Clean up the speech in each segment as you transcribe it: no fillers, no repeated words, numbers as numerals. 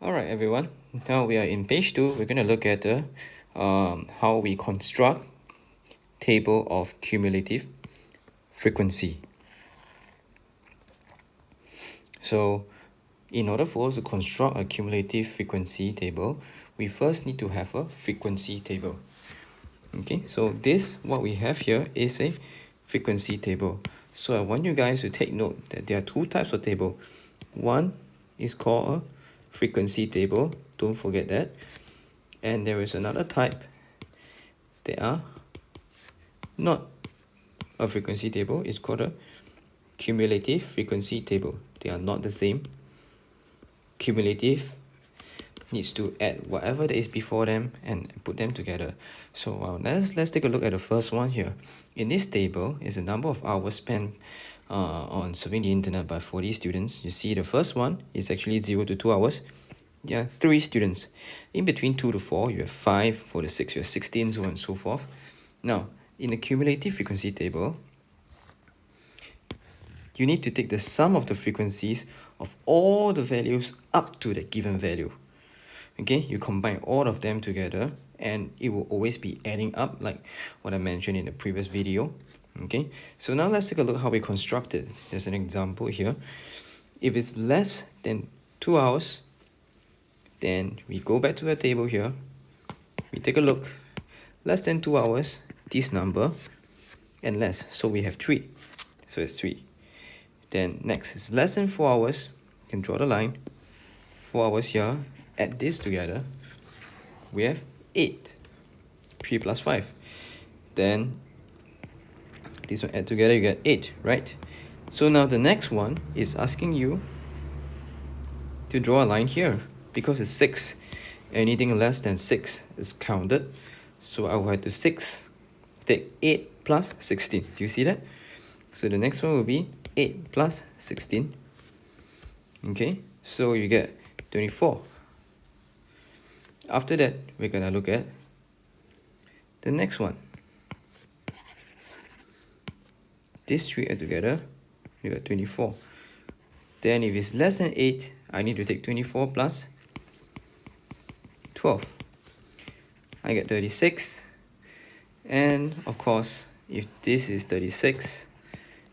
Alright everyone, now we are in page 2. We're going to look at how we construct table of cumulative frequency. So in order for us to construct a cumulative frequency table, we first need to have a frequency table. Okay, so what we have here is a frequency table. So I want you guys to take note that there are two types of table. One is called a frequency table, don't forget that. And there is another type. They are not a frequency table, it's called a cumulative frequency table. They are not the same. Cumulative needs to add whatever that is before them and put them together. So let's take a look at the first one here. In this table is the number of hours spent on surfing the internet by 40 students. You see the first one is actually 0 to 2 hours. Yeah, 3 students. In between 2 to 4, you have 5. For the 6, you have 16, so on and so forth. Now, in the cumulative frequency table, you need to take the sum of the frequencies of all the values up to the given value. Okay, you combine all of them together and it will always be adding up, like what I mentioned in the previous video. Okay, so now let's take a look how we construct it. There's an example here. If it's less than 2 hours, then we go back to the table here. We take a look. Less than 2 hours, this number, and less. So we have 3. So it's 3. Then next is less than 4 hours. You can draw the line. 4 hours here. Add this together. We have 8. 3 plus 5. Then this one add together, you get 8, right? So now the next one is asking you to draw a line here because it's 6. Anything less than 6 is counted. So I will have to take 8 plus 16. Do you see that? So the next one will be 8 plus 16. Okay, so you get 24. After that, we're going to look at the next one. These 3 add together, you get 24. Then if it's less than 8, I need to take 24 plus 12. I get 36. And of course, if this is 36,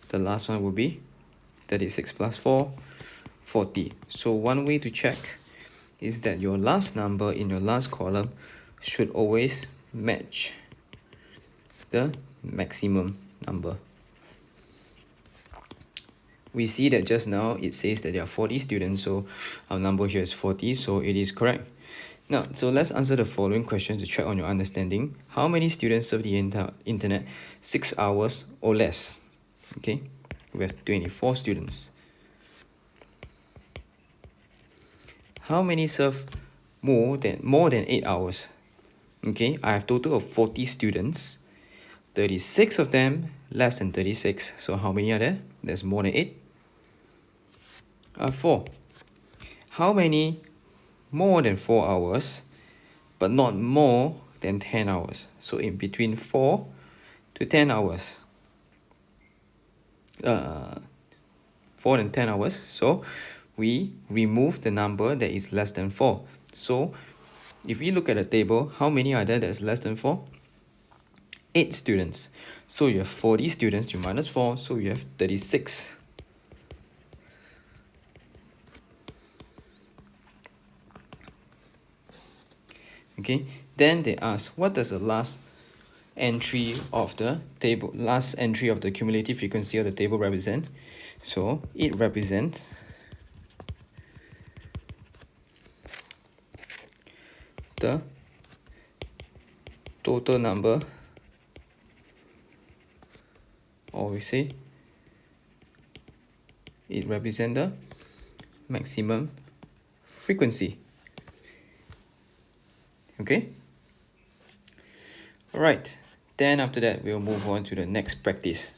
the last one will be 36 plus 4, 40. So one way to check is that your last number in your last column should always match the maximum number. We see that just now it says that there are 40 students, so our number here is 40, so it is correct. Now, so let's answer the following questions to check on your understanding. How many students surf the internet 6 hours or less? Okay, we have 24 students. How many surf more than 8 hours? Okay, I have total of 40 students. 36 of them less than 36. So how many are there? There's more than 8. 4. How many more than 4 hours, but not more than 10 hours? So in between 4 to 10 hours. 4 and 10 hours. So we remove the number that is less than 4. So if we look at the table, how many are there that's less than 4? 8 students. So you have 40 students, you minus 4, so you have 36. Okay, then they ask, what does the last entry of the cumulative frequency of the table represent? So it represents the total number, or we say it represents the maximum frequency. Okay, all right, then after that we'll move on to the next practice.